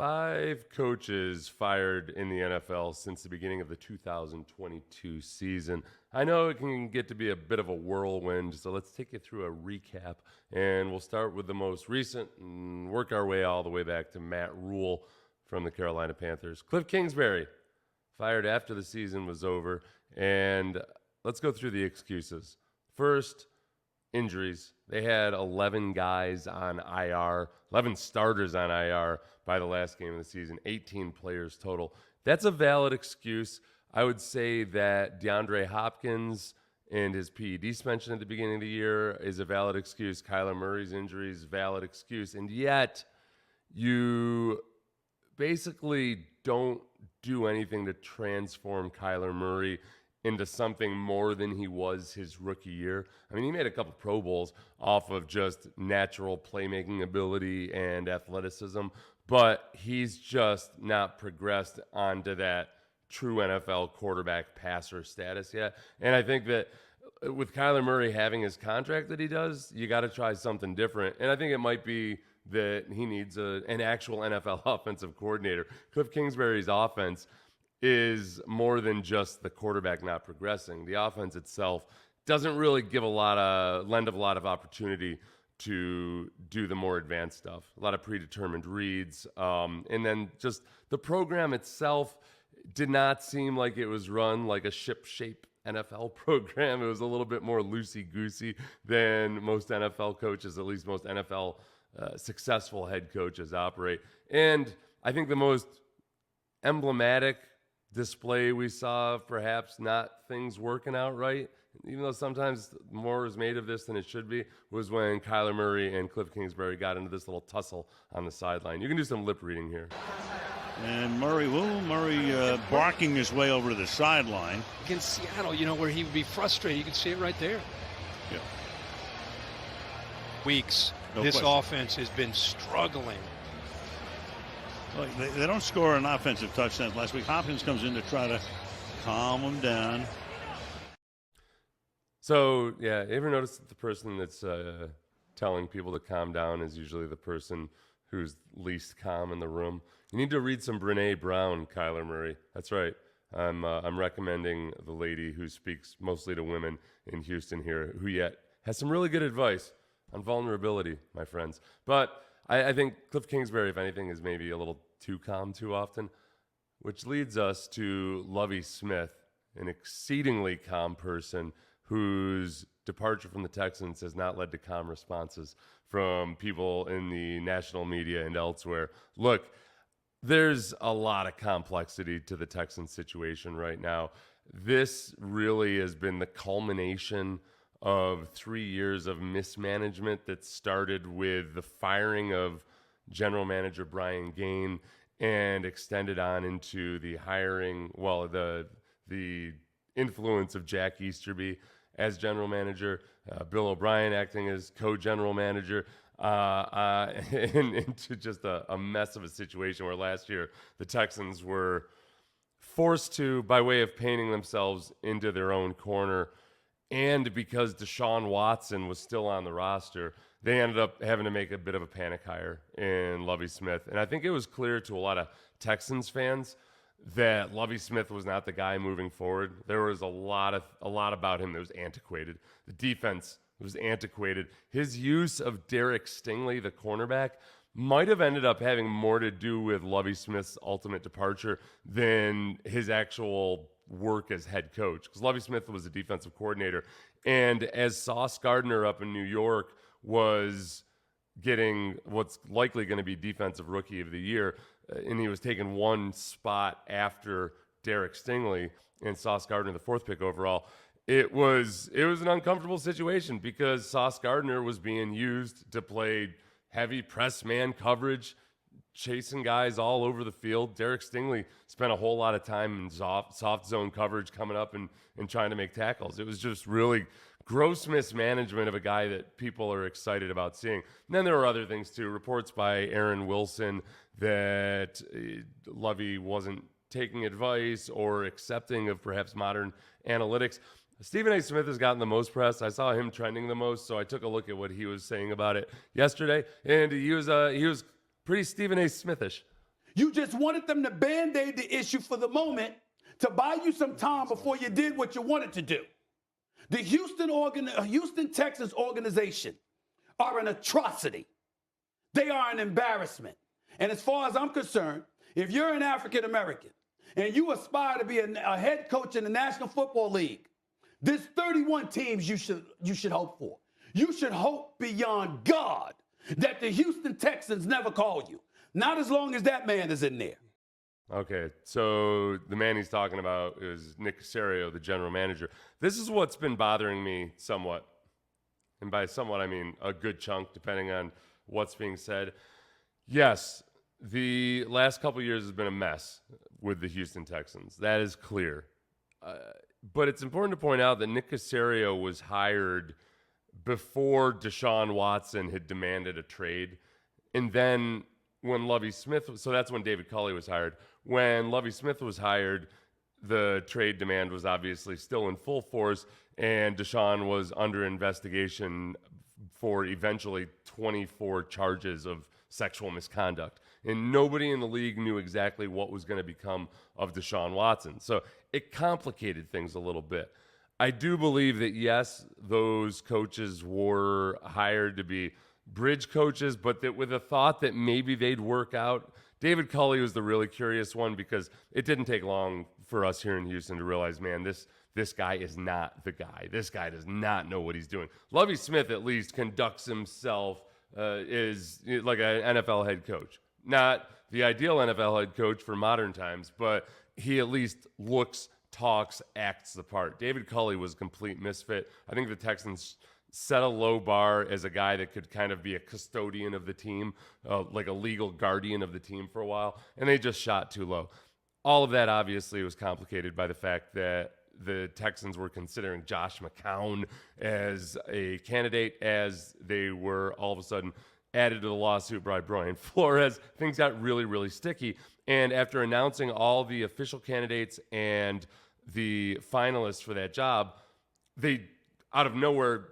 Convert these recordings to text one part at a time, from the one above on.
5 coaches fired in the NFL since the beginning of the 2022 season. I know it can get to be a bit of a whirlwind, so let's take you through a recap. And we'll start with the most recent and work our way all the way back to Matt Rhule from the Carolina Panthers. Kliff Kingsbury fired after the season was over. And let's go through the excuses. First, injuries. They had 11 guys on IR, 11 starters on IR by the last game of the season, 18 players total. That's a valid excuse. I would say that DeAndre Hopkins and his PED suspension at the beginning of the year is a valid excuse. Kyler Murray's injury is a valid excuse. And yet, you basically don't do anything to transform Kyler Murray into something more than he was his rookie year. I mean, he made a couple Pro Bowls off of just natural playmaking ability and athleticism, but he's just not progressed onto that true NFL quarterback passer status yet. And I think that with Kyler Murray having his contract that he does, you got to try something different. And I think it might be that he needs an actual NFL offensive coordinator. Kliff Kingsbury's offense is more than just the quarterback not progressing. The offense itself doesn't really lend a lot of opportunity to do the more advanced stuff. A lot of predetermined reads. And then just the program itself did not seem like it was run like a ship-shape NFL program. It was a little bit more loosey-goosey than most NFL coaches, at least most NFL successful head coaches operate. And I think the most emblematic display we saw of perhaps not things working out right, even though sometimes more is made of this than it should be, was when Kyler Murray and Kliff Kingsbury got into this little tussle on the sideline. You can do some lip reading here. And Murray barking his way over to the sideline. Against Seattle, where he would be frustrated. You can see it right there. Yeah. Weeks. No this question. Offense has been struggling. Well, they don't score an offensive touchdown. Last week, Hopkins comes in to try to calm them down. So, yeah, you ever notice that the person that's telling people to calm down is usually the person who's least calm in the room? You need to read some Brené Brown, Kyler Murray. That's right. I'm recommending the lady who speaks mostly to women in Houston here, who yet has some really good advice on vulnerability, my friends. But I think Kliff Kingsbury, if anything, is maybe a little too calm too often, which leads us to Lovie Smith, an exceedingly calm person whose departure from the Texans has not led to calm responses from people in the national media and elsewhere. Look, there's a lot of complexity to the Texans situation right now. This really has been the culmination of 3 years of mismanagement that started with the firing of general manager Brian Gain and extended on into the hiring, the influence of Jack Easterby as general manager, Bill O'Brien acting as co-general manager, and into just a mess of a situation where last year the Texans were forced to, by way of painting themselves into their own corner, and because Deshaun Watson was still on the roster, they ended up having to make a bit of a panic hire in Lovie Smith. And I think it was clear to a lot of Texans fans that Lovie Smith was not the guy moving forward. There was a lot about him that was antiquated. The defense was antiquated. His use of Derek Stingley, the cornerback, might have ended up having more to do with Lovie Smith's ultimate departure than his actual work as head coach, because Lovie Smith was a defensive coordinator. And as Sauce Gardner up in New York was getting what's likely going to be defensive rookie of the year, and he was taken one spot after Derek Stingley and Sauce Gardner, the 4th pick overall, it was an uncomfortable situation because Sauce Gardner was being used to play heavy press man coverage, chasing guys all over the field. Derek Stingley spent a whole lot of time in soft zone coverage, coming up and trying to make tackles. It was just really gross mismanagement of a guy that people are excited about seeing. And then there were other things too. Reports by Aaron Wilson that Lovie wasn't taking advice or accepting of perhaps modern analytics. Stephen A. Smith has gotten the most press. I saw him trending the most, so I took a look at what he was saying about it yesterday, and he was pretty Stephen A. Smithish. You just wanted them to band-aid the issue for the moment to buy you some time before you did what you wanted to do. The Houston Texans organization are an atrocity. They are an embarrassment. And as far as I'm concerned, if you're an African American and you aspire to be a head coach in the National Football League, there's 31 teams you should hope for. You should hope beyond God that the Houston Texans never call you. Not as long as that man is in there. Okay, so the man he's talking about is Nick Caserio, the general manager. This is what's been bothering me somewhat. And by somewhat, I mean a good chunk, depending on what's being said. Yes, the last couple of years has been a mess with the Houston Texans. That is clear. But it's important to point out that Nick Caserio was hired before Deshaun Watson had demanded a trade. And then when Lovie Smith, so that's when David Culley was hired. When Lovie Smith was hired, the trade demand was obviously still in full force, and Deshaun was under investigation for eventually 24 charges of sexual misconduct. And nobody in the league knew exactly what was going to become of Deshaun Watson. So it complicated things a little bit. I do believe that, yes, those coaches were hired to be bridge coaches, but that with a thought that maybe they'd work out. David Culley was the really curious one because it didn't take long for us here in Houston to realize, man, this guy is not the guy. This guy does not know what he's doing. Lovie Smith at least conducts himself is like an NFL head coach. Not the ideal NFL head coach for modern times, but he at least looks, talks, acts the part. David Culley was a complete misfit. I think the Texans set a low bar as a guy that could kind of be a custodian of the team, like a legal guardian of the team for a while, and they just shot too low. All of that obviously was complicated by the fact that the Texans were considering Josh McCown as a candidate as they were all of a sudden added to the lawsuit by Brian Flores. Things got really, really sticky. And after announcing all the official candidates and the finalists for that job, they, out of nowhere,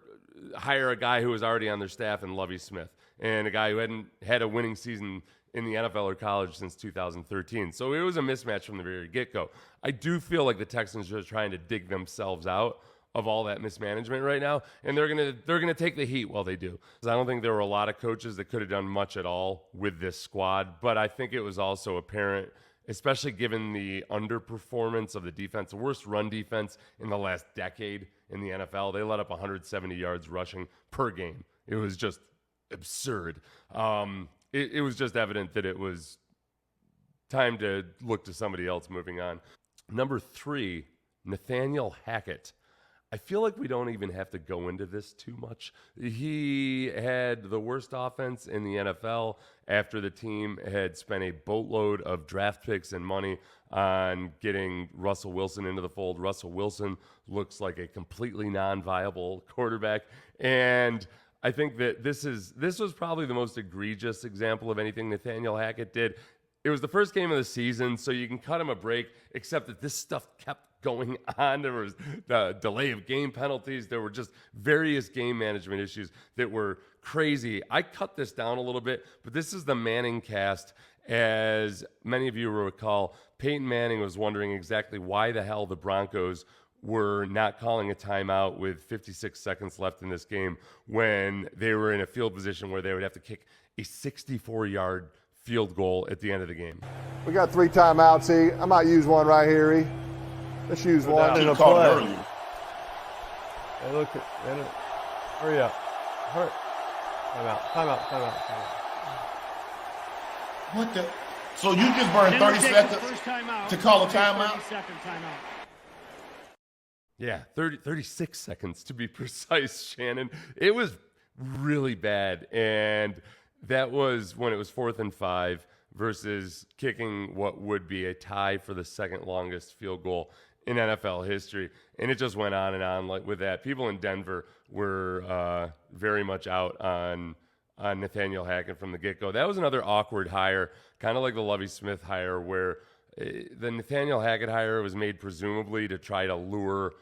hire a guy who was already on their staff in Lovie Smith, and a guy who hadn't had a winning season in the NFL or college since 2013. So it was a mismatch from the very get-go. I do feel like the Texans are trying to dig themselves out of all that mismanagement right now, and they're gonna take the heat while they do. I don't think there were a lot of coaches that could have done much at all with this squad, but I think it was also apparent, especially given the underperformance of the defense, the worst run defense in the last decade in the NFL. They let up 170 yards rushing per game. It was just absurd. It was just evident that it was time to look to somebody else moving on. Number 3, Nathaniel Hackett. I feel like we don't even have to go into this too much. He had the worst offense in the NFL after the team had spent a boatload of draft picks and money on getting Russell Wilson into the fold. Russell Wilson looks like a completely non-viable quarterback. And I think that this was probably the most egregious example of anything Nathaniel Hackett did. It was the first game of the season, so you can cut him a break, except that this stuff kept going on. There was the delay of game penalties. There were just various game management issues that were crazy. I cut this down a little bit, but this is the Manning cast. As many of you will recall, Peyton Manning was wondering exactly why the hell the Broncos were not calling a timeout with 56 seconds left in this game when they were in a field position where they would have to kick a 64-yard field goal at the end of the game. We got 3 timeouts, E. I might use one right here, E. Let's use one in a play. Hey, look at, hurry up. Hurry. Timeout. What the? So you just burned 30 seconds to call a timeout? Yeah, 36 seconds to be precise, Shannon. It was really bad. And that was when it was 4th and 5 versus kicking what would be a tie for the second longest field goal in NFL history. And it just went on and on like with that. People in Denver were very much out on Nathaniel Hackett from the get-go. That was another awkward hire, kind of like the Lovie Smith hire, where the Nathaniel Hackett hire was made presumably to try to lure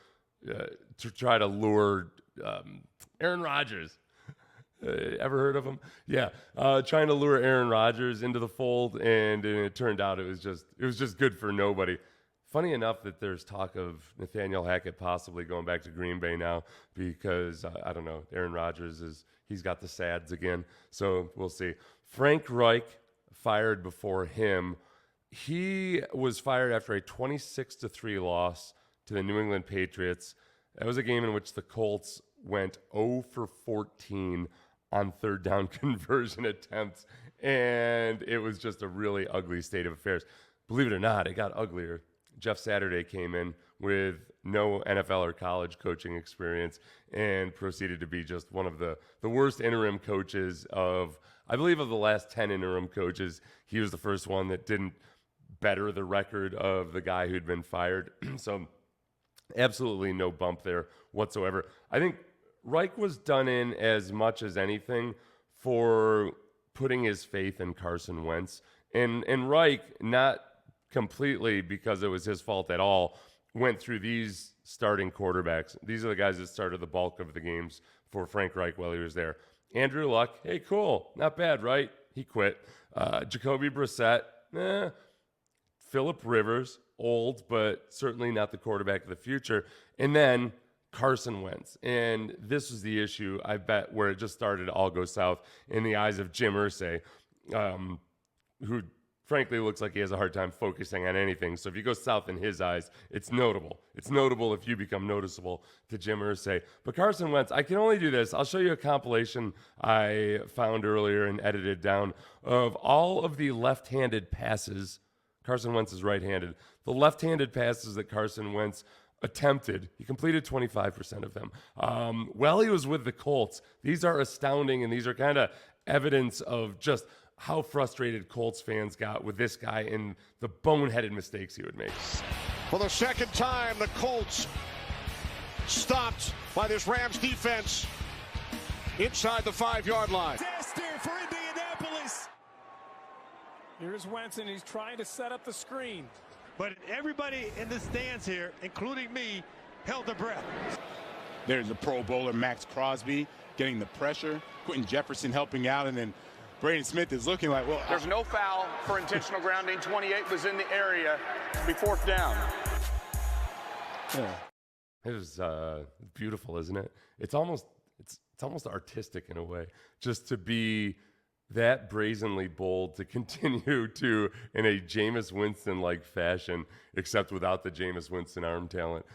Aaron Rodgers. Ever heard of him? Yeah, trying to lure Aaron Rodgers into the fold, and it turned out it was just good for nobody. Funny enough that there's talk of Nathaniel Hackett possibly going back to Green Bay now because I don't know, Aaron Rodgers he's got the sads again, so we'll see. Frank Reich fired before him. He was fired after a 26-3 loss to the New England Patriots. That was a game in which the Colts went 0 for 14 on third down conversion attempts, and it was just a really ugly state of affairs. Believe it or not, it got uglier. Jeff Saturday came in with no NFL or college coaching experience and proceeded to be just one of the worst interim coaches of, I believe, of the last 10 interim coaches. He was the first one that didn't better the record of the guy who'd been fired. So absolutely no bump there whatsoever. I think Reich was done in as much as anything for putting his faith in Carson Wentz. And Reich, not completely because it was his fault at all, went through these starting quarterbacks. These are the guys that started the bulk of the games for Frank Reich while he was there. Andrew Luck, hey, cool, not bad, right? He quit. Jacoby Brissett, Phillip Rivers, old, but certainly not the quarterback of the future. And then Carson Wentz. And this was the issue, I bet, where it just started to all go south in the eyes of Jim Irsay, who frankly looks like he has a hard time focusing on anything. So if you go south in his eyes, it's notable. It's notable if you become noticeable to Jim Irsay. But Carson Wentz, I can only do this. I'll show you a compilation I found earlier and edited down of all of the left-handed passes. Carson Wentz is right-handed. The left-handed passes that Carson Wentz attempted, he completed 25% of them. While he was with the Colts, these are astounding, and these are kind of evidence of just how frustrated Colts fans got with this guy and the boneheaded mistakes he would make. For the second time, the Colts stopped by this Rams defense inside the 5-yard line. Disaster for Indianapolis. Here's Wentz, and he's trying to set up the screen. But everybody in the stands here, including me, held their breath. There's a Pro Bowler, Max Crosby, getting the pressure. Quentin Jefferson helping out, and then Braden Smith is looking like, well, there's no foul for intentional grounding. 28 was in the area to be fourth down. Yeah. It was beautiful, isn't it? It's almost artistic in a way, just to be that brazenly bold, to continue to, in a Jameis Winston-like fashion, except without the Jameis Winston arm talent,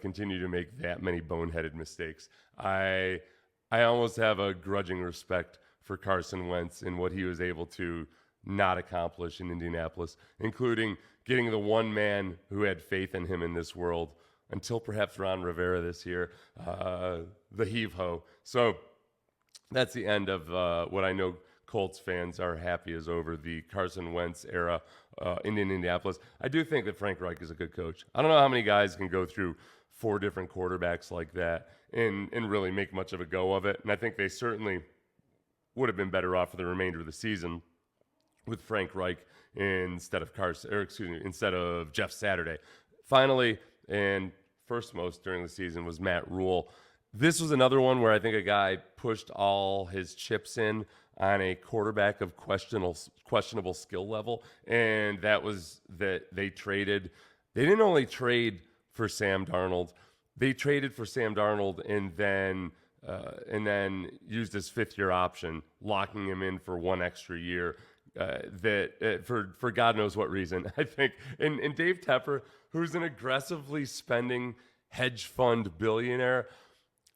continue to make that many boneheaded mistakes. I almost have a grudging respect for Carson Wentz and what he was able to not accomplish in Indianapolis, including getting the one man who had faith in him in this world, until perhaps Ron Rivera this year, the heave-ho. So that's the end of what I know Colts fans are happy is over, the Carson Wentz era in Indianapolis. I do think that Frank Reich is a good coach. I don't know how many guys can go through 4 different quarterbacks like that and really make much of a go of it. And I think they certainly would have been better off for the remainder of the season with Frank Reich instead of Jeff Saturday. Finally, and first most during the season, was Matt Rhule. This was another one where I think a guy pushed all his chips in on a quarterback of questionable skill level, and that was that they traded. They didn't only trade for Sam Darnold, they traded for Sam Darnold and then used his 5th-year option, locking him in for 1 extra year. For God knows what reason, I think. And Dave Tepper, who's an aggressively spending hedge fund billionaire,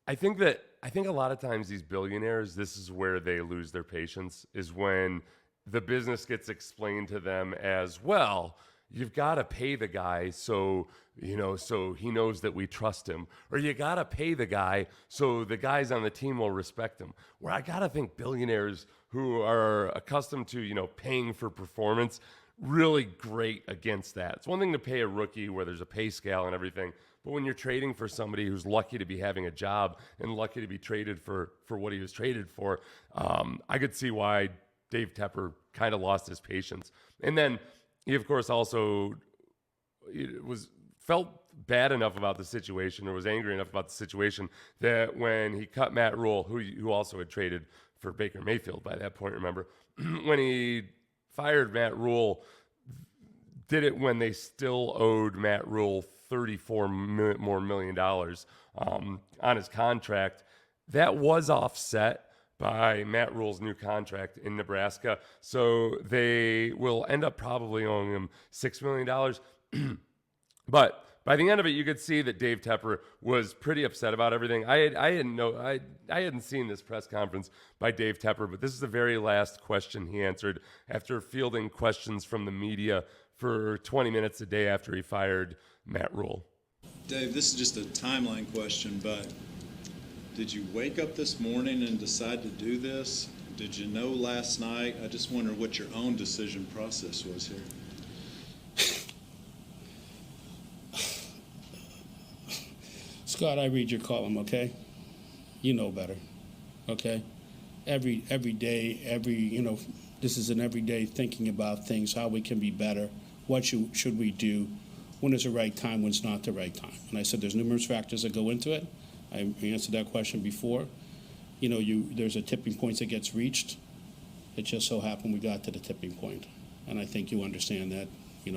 I think a lot of times these billionaires, this is where they lose their patience, is when the business gets explained to them as, well, you've got to pay the guy so he knows that we trust him. Or you got to pay the guy so the guys on the team will respect him. Where I got to think billionaires who are accustomed to, paying for performance, really great against that. It's one thing to pay a rookie where there's a pay scale and everything, but when you're trading for somebody who's lucky to be having a job and lucky to be traded for what he was traded for, I could see why Dave Tepper kind of lost his patience. And then he, of course, also felt bad enough about the situation, or was angry enough about the situation, that when he cut Matt Rhule, who also had traded for Baker Mayfield by that point, remember. When he fired Matt Rhule, did it when they still owed Matt Rhule $34 more million on his contract. That was offset by Matt Rhule's new contract in Nebraska. So they will end up probably owing him $6 million. But by the end of it, you could see that Dave Tepper was pretty upset about everything. I hadn't seen this press conference by Dave Tepper, but this is the very last question he answered after fielding questions from the media for 20 minutes a day after he fired Matt Rhule. Dave, this is just a timeline question, but did you wake up this morning and decide to do this? Did you know last night? I just wonder what your own decision process was here. Scott, I read your column, okay? You know better, okay? Every day, this is an everyday thinking about things, how we can be better, what should we do, when is the right time, when's not the right time. And I said there's numerous factors that go into it. I answered that question before. There's a tipping point that gets reached. It just so happened we got to the tipping point. And I think you understand that, But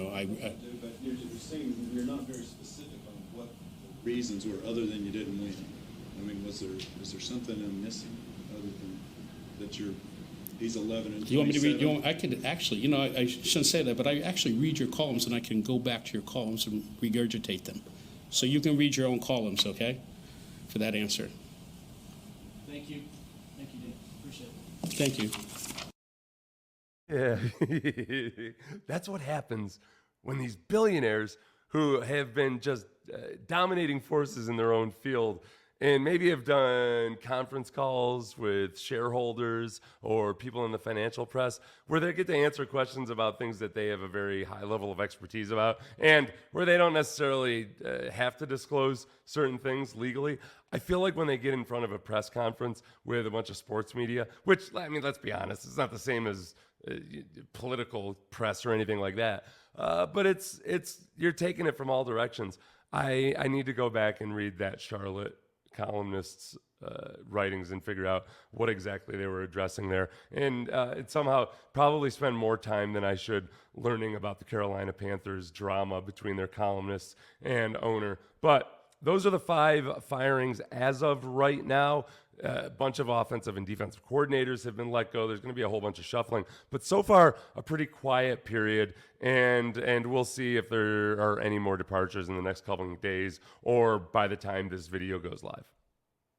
you're saying you're not very specific on what the reasons were other than you didn't win. I mean, was there something I'm missing other than that he's 11 and 27? You want me to read? I could actually, I shouldn't say that, but I actually read your columns and I can go back to your columns and regurgitate them. So you can read your own columns, okay, for that answer. Thank you. Thank you, Dave. Appreciate Thank you. Yeah, that's what happens when these billionaires who have been just dominating forces in their own field and maybe have done conference calls with shareholders or people in the financial press where they get to answer questions about things that they have a very high level of expertise about and where they don't necessarily have to disclose certain things legally. I feel like when they get in front of a press conference with a bunch of sports media, which, I mean, let's be honest, it's not the same as political press or anything like that. But it's you're taking it from all directions. I need to go back and read that Charlotte columnist's writings and figure out what exactly they were addressing there. And somehow probably spend more time than I should learning about the Carolina Panthers drama between their columnists and owner. But those are the 5 firings as of right now. A bunch of offensive and defensive coordinators have been let go. There's going to be a whole bunch of shuffling. But so far, a pretty quiet period. And we'll see if there are any more departures in the next couple of days or by the time this video goes live.